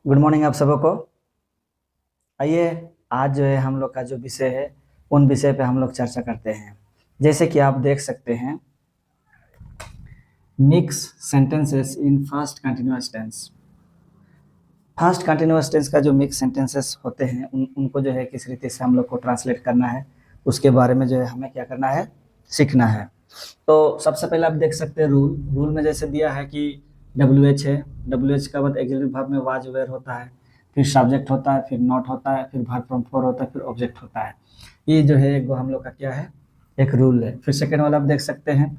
Good morning आप सबों को। आइए, आज जो है हम लोग का जो विषय है उन विषय पे हम लोग चर्चा करते हैं। जैसे कि आप देख सकते हैं, mix sentences in first continuous tense. First continuous tense का जो मिक्स सेंटेंसेस होते हैं उनको जो है किस रीति से हम लोग को ट्रांसलेट करना है, उसके बारे में जो है हमें क्या करना है, सीखना है। तो सबसे पहले आप देख सकते हैं रूल में जैसे दिया है कि WH है। WH का बाद एक्सिलरी वर्ब में वाज वेयर होता है, फिर सब्जेक्ट होता है, फिर नॉट होता है, फिर वर्ब फ्रॉम फोर होता है, फिर ऑब्जेक्ट होता है। ये जो है एक हम लोग का क्या है, एक रूल है। फिर सेकेंड वाला आप देख सकते हैं,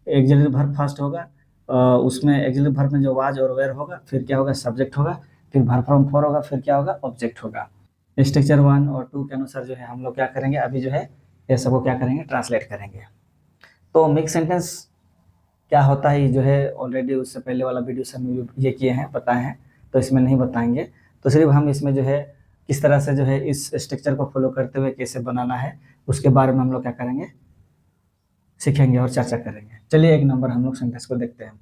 एक्सिलरी वर्ब फर्स्ट होगा, उसमें एक्सिलरी वर्ब में जो वाज और वेयर होगा, फिर क्या होगा, सब्जेक्ट होगा, फिर वर्ब फ्रॉम फोर होगा, फिर क्या होगा, ऑब्जेक्ट होगा। स्ट्रक्चर 1 और 2 के अनुसार जो है हम लोग क्या करेंगे, अभी जो है ये सबको क्या करेंगे, ट्रांसलेट करेंगे। तो मिक्स सेंटेंस क्या होता है, ये जो है ऑलरेडी उससे पहले वाला वीडियो से हम ये किए हैं, बताए हैं, तो इसमें नहीं बताएंगे। तो सिर्फ हम इसमें जो है किस तरह से जो है इस स्ट्रक्चर को फॉलो करते हुए कैसे बनाना है, उसके बारे में हम लोग क्या करेंगे, सीखेंगे और चर्चा करेंगे। चलिए एक नंबर हम लोग सेंटेंस को देखते हैं।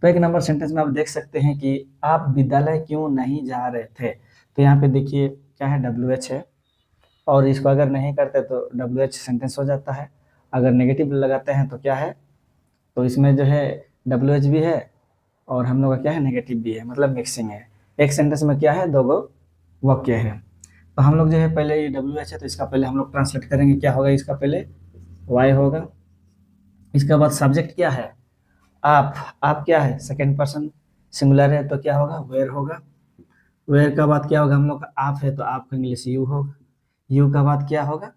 तो एक नंबर सेंटेंस में आप देख सकते हैं कि आप विद्यालय क्यों नहीं जा रहे थे। तो यहाँ पे देखिए क्या है, WH है, और इसको अगर नहीं करते तो WH सेंटेंस हो जाता है। अगर नेगेटिव लगाते हैं तो क्या है, तो इसमें जो है WH भी है और हम लोग का क्या है, नेगेटिव भी है, मतलब मिक्सिंग है। एक सेंटेंस में क्या है, दो गो वाक्य है। तो हम लोग जो है पहले ये WH है तो इसका पहले हम लोग ट्रांसलेट करेंगे। क्या होगा, इसका पहले वाई होगा। इसका बाद सब्जेक्ट क्या है, आप क्या है, सेकेंड पर्सन सिंगुलर है तो क्या होगा, वेयर होगा। वेयर का बाद क्या होगा, हम लोग का आप है तो आपका इंग्लिश यू होगा। यू का बाद क्या होगा,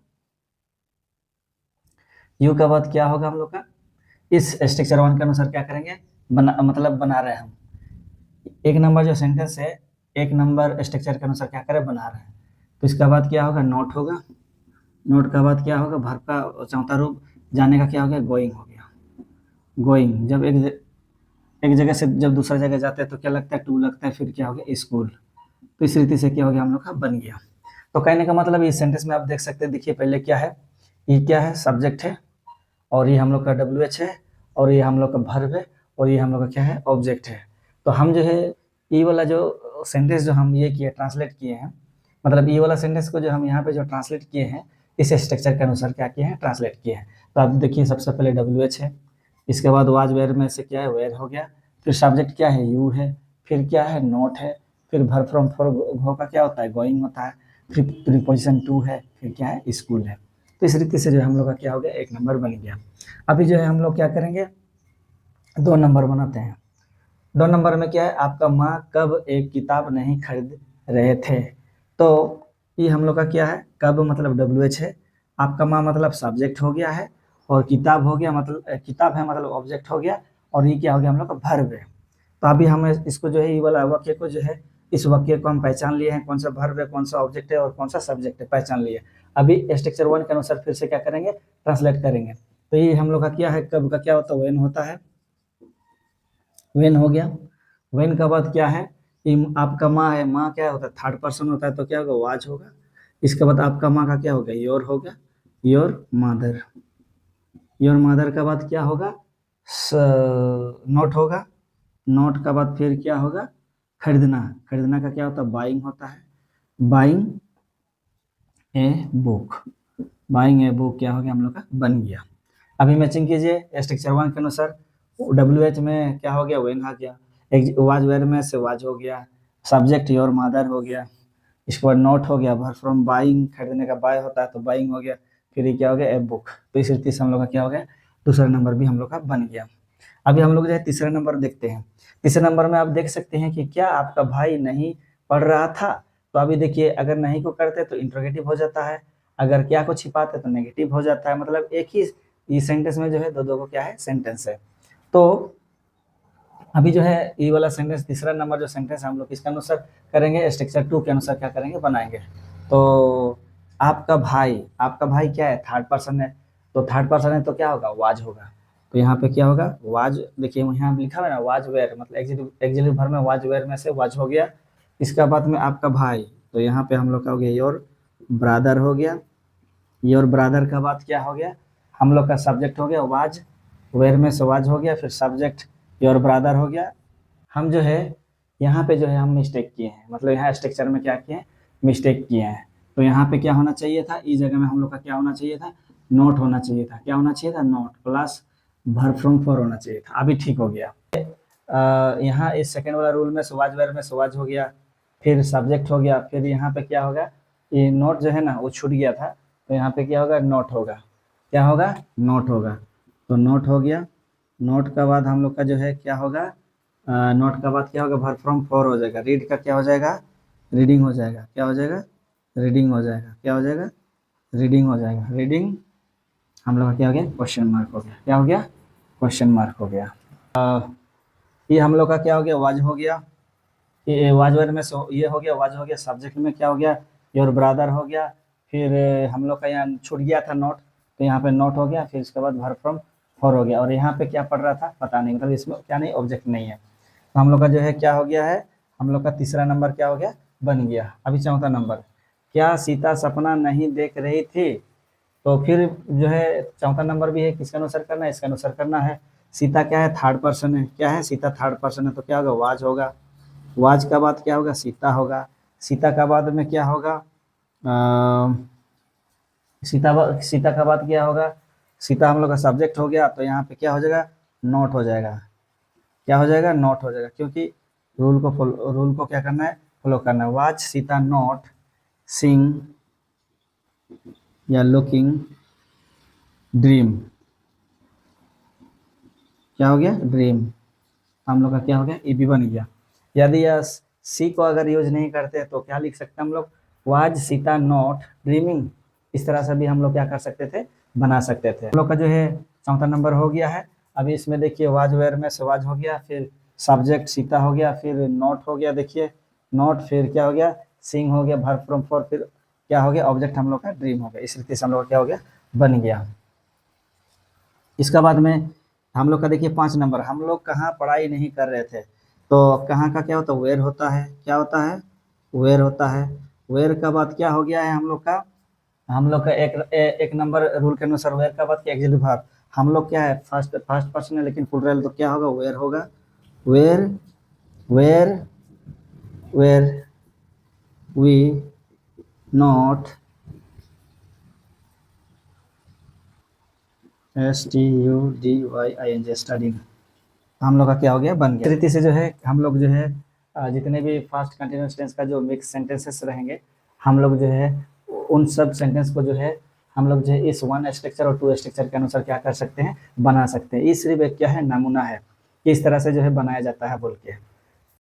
यू का बाद क्या होगा हम लोग का, इस स्ट्रक्चर 1 के अनुसार क्या करेंगे, मतलब बना रहे हैं हम। एक नंबर जो सेंटेंस है, एक नंबर स्ट्रक्चर के अनुसार क्या करें, बना रहे हैं। तो इसका बाद क्या होगा, नोट होगा। नोट का बाद क्या होगा, वर्ब का चौथा रूप जाने का क्या हो गया, गोइंग हो गया। गोइंग जब एक जगह से जब दूसरा जगह जाते हैं तो क्या लगता है, टू लगता है, फिर क्या हो गया, स्कूल। तो इस रीति से क्या हो गया, हम लोग का बन गया। तो कहने का मतलब इस सेंटेंस में आप देख सकते हैं, देखिए पहले क्या है, ये क्या है, सब्जेक्ट है, और ये हम लोग का WH है, और ये हम लोग का वर्ब है, और ये हम लोग का क्या है, ऑब्जेक्ट है। तो हम जो है ये वाला जो सेंटेंस जो हम ये किए, ट्रांसलेट किए हैं, मतलब ये वाला सेंटेंस को जो हम यहाँ पे जो ट्रांसलेट किए हैं, इस स्ट्रक्चर के अनुसार क्या किए हैं, ट्रांसलेट किए हैं। तो आप देखिए सबसे पहले WH है, इसके बाद वाज वेयर में से क्या है, वेयर हो गया, फिर सब्जेक्ट क्या है, यू है, फिर क्या है, नोट है, फिर वर्ब फ्रॉम फोर गो का क्या होता है, गोइंग होता है, फिर प्रीपोजिशन टू है, फिर क्या है, स्कूल है। तो इस रीति से जो हम लोग का क्या हो गया, एक नंबर बन गया। अभी जो है हम लोग क्या करेंगे, 2 नंबर बनाते हैं। 2 नंबर में क्या है, आपका माँ कब एक किताब नहीं खरीद रहे थे। तो ये हम लोग का क्या है, कब मतलब WH है, आपका माँ मतलब सब्जेक्ट हो गया है, और किताब हो गया, मतलब किताब है मतलब ऑब्जेक्ट हो गया, और ये क्या हो गया, हम लोग का वर्ब है। तो अभी हम इसको जो है, ये वाला वाक्य को जो है, इस वाक्य को हम पहचान लिए हैं, कौन सा वर्ब है, कौन सा ऑब्जेक्ट है, और कौन सा सब्जेक्ट है, पहचान लिए। अभी स्ट्रक्चर 1 के अनुसार फिर से क्या करेंगे, ट्रांसलेट करेंगे। तो ये हम लोग का क्या है, कब का क्या होता है, वेन होता है, वेन हो गया। वेन का बाद क्या है, आपका माँ है, माँ क्या होता है, थर्ड पर्सन होता है तो क्या होगा, वाज होगा। इसके बाद आपका माँ का क्या होगा, योर होगा, योर मदर। योर मदर का बाद क्या होगा, नोट होगा। नोट का बाद फिर क्या होगा, खरीदना। खरीदना का क्या होता है, बाइंग होता है, buying a book. Buying a book क्या हो गया, हम लोग का बन गया। अभी मैचिंग कीजिए स्ट्रक्चर 1 के अनुसार। WH में क्या हो गया, वेन आ गया, एक वाज वेयर में से वाज हो गया, सब्जेक्ट योर मदर हो गया, इसके बाद नोट हो गया, वर्ब फ्रॉम बाइंग, खरीदने का बाय होता है तो बाइंग हो गया, फिर ये क्या हो गया, ए बुक। तो इस रीति से हम लोग का क्या हो गया, दूसरा नंबर भी हम लोग का बन गया। अभी हम लोग जो है तीसरा नंबर देखते हैं। तीसरे नंबर में आप देख सकते हैं कि क्या आपका भाई नहीं पढ़ रहा था। तो अभी देखिए, अगर नहीं को करते तो इंट्रोगेटिव हो जाता है, अगर क्या को छिपाते तो नेगेटिव हो जाता है, मतलब एक ही ये सेंटेंस में जो है दो दो को क्या है, सेंटेंस है। तो अभी जो है ये वाला सेंटेंस, तीसरा नंबर जो सेंटेंस हम लोग किसके अनुसार करेंगे, स्ट्रक्चर 2 के अनुसार क्या करेंगे, बनाएंगे। तो आपका भाई क्या है, थर्ड पर्सन है, तो थर्ड पर्सन है तो क्या होगा, वाज होगा। तो यहाँ पे क्या होगा, वाज, देखिए यहाँ लिखा हुआ है ना, वाज वेयर, मतलब एक्सिलेटिव भर में वाज वेयर में से वाज हो गया। इसका बाद में आपका भाई, तो यहाँ पे हम लोग का हो गया, योर ब्रादर हो गया। योर ब्रादर का बाद क्या हो गया, हम लोग का सब्जेक्ट हो गया वाज, वेयर में से वाज हो गया, फिर सब्जेक्ट योर ब्रादर हो गया। हम जो है यहाँ पे जो है हम मिस्टेक किए हैं, मतलब यहाँ स्ट्रक्चर में क्या किए हैं, मिस्टेक किए हैं। तो यहाँ पे क्या होना चाहिए था, इस जगह में हम लोग का क्या होना चाहिए था, नोट होना चाहिए था। क्या होना चाहिए था, note plus verb from for होना चाहिए था। अभी ठीक हो गया। यहाँ इस सेकंड वाला रूल में सवाज वर्ब में सवाज हो गया, फिर सब्जेक्ट हो गया, फिर यहाँ पे क्या होगा, ये नोट जो है ना वो छूट गया था, तो यहाँ पे क्या होगा, नोट होगा। क्या होगा, नोट होगा। तो नोट हो गया। नोट का बाद हम लोग का जो है क्या होगा, नोट का बाद क्या होगा, वर्ब फ्रॉम फॉर हो जाएगा। रीड का क्या हो जाएगा, रीडिंग हो जाएगा। क्या हो जाएगा, रीडिंग हो जाएगा। क्या हो जाएगा, रीडिंग हो जाएगा। रीडिंग हम लोग का क्या हो गया, क्वेश्चन मार्क हो गया। क्या हो गया, क्वेश्चन मार्क हो गया। ये हम लोग का क्या हो गया, वाज हो गया। ये वाज वर्ड में ये हो गया, वाज हो गया। सब्जेक्ट में क्या हो गया, योर ब्रदर हो गया। फिर हम लोग का यहाँ छूट गया था नोट, तो यहाँ पे नोट हो गया। फिर इसके बाद वर्ब फ्रॉम फॉर हो गया। और यहाँ पे क्या पढ़ रहा था पता नहीं, मतलब इसमें क्या नहीं, ऑब्जेक्ट नहीं है। तो हम लोग का जो है क्या हो गया है, हम लोग का तीसरा नंबर क्या हो गया, बन गया। अभी चौथा नंबर, क्या सीता सपना नहीं देख रही थी। तो फिर जो है चौथा नंबर भी है, किसका अनुसार करना है, इसका अनुसार करना है। सीता क्या है, थर्ड पर्सन है। क्या है, सीता थर्ड पर्सन है, तो क्या होगा, वाज होगा। वाज का बाद क्या होगा, सीता होगा। सीता का बाद में क्या होगा, सीता का बाद क्या होगा, सीता हम लोग का सब्जेक्ट हो गया, तो यहाँ पे क्या हो जाएगा, नोट हो जाएगा। क्या हो जाएगा, नोट हो जाएगा, क्योंकि रूल को क्या करना है, फॉलो करना है। वाज सीता नोट सिंग या लुकिंग ड्रीम। क्या हो गया, ड्रीम। हम लोग का क्या हो गया, ए बी बन गया। यदि यह सी को अगर यूज नहीं करते तो क्या लिख सकते हैं हम लोग, वाज सीता नॉट ड्रीमिंग। इस तरह से भी हम लोग क्या कर सकते थे, बना सकते थे। हम लोग का जो है चौथा नंबर हो गया है। अभी इसमें देखिए वाज वेयर में सवाज हो गया, फिर सब्जेक्ट सीता हो गया, फिर नॉट हो गया, देखिए नॉट, फिर क्या हो गया, सिंग हो गया, वर्ब फ्रॉम फॉर, फिर क्या हो गया, ऑब्जेक्ट हम लोग का ड्रीम हो गया। इस रीति से हम लोग का क्या हो गया, बन गया। इसका बाद में हम लोग का देखिए 5 नंबर, हम लोग कहाँ पढ़ाई नहीं कर रहे थे, तो कहाँ का क्या होता है, वेयर होता है। क्या होता है, वेयर होता है। वेयर का बाद क्या हो गया है हम लोग का एक नंबर रूल के अनुसार वेयर का बाद क्या, एक्सिलरी वर्ब। हम लोग क्या है, फर्स्ट पर्सन है लेकिन प्लूरल, तो क्या होगा, वेयर होगा। Were were were we not STUDYING studying. हम लोग का क्या हो गया, बन गया। इस रीति से जो है हम लोग जो है जितने भी फास्ट कंटिन्यूअस टेंस का जो मिक्स सेंटेंसेस रहेंगे, हम लोग जो है उन सब सेंटेंस को जो है हम लोग जो है इस 1 स्ट्रक्चर और 2 स्ट्रक्चर के अनुसार क्या कर सकते हैं, बना सकते हैं। ये सिर्फ एक क्या है, नमूना है कि इस तरह से जो है बनाया जाता है बोल के।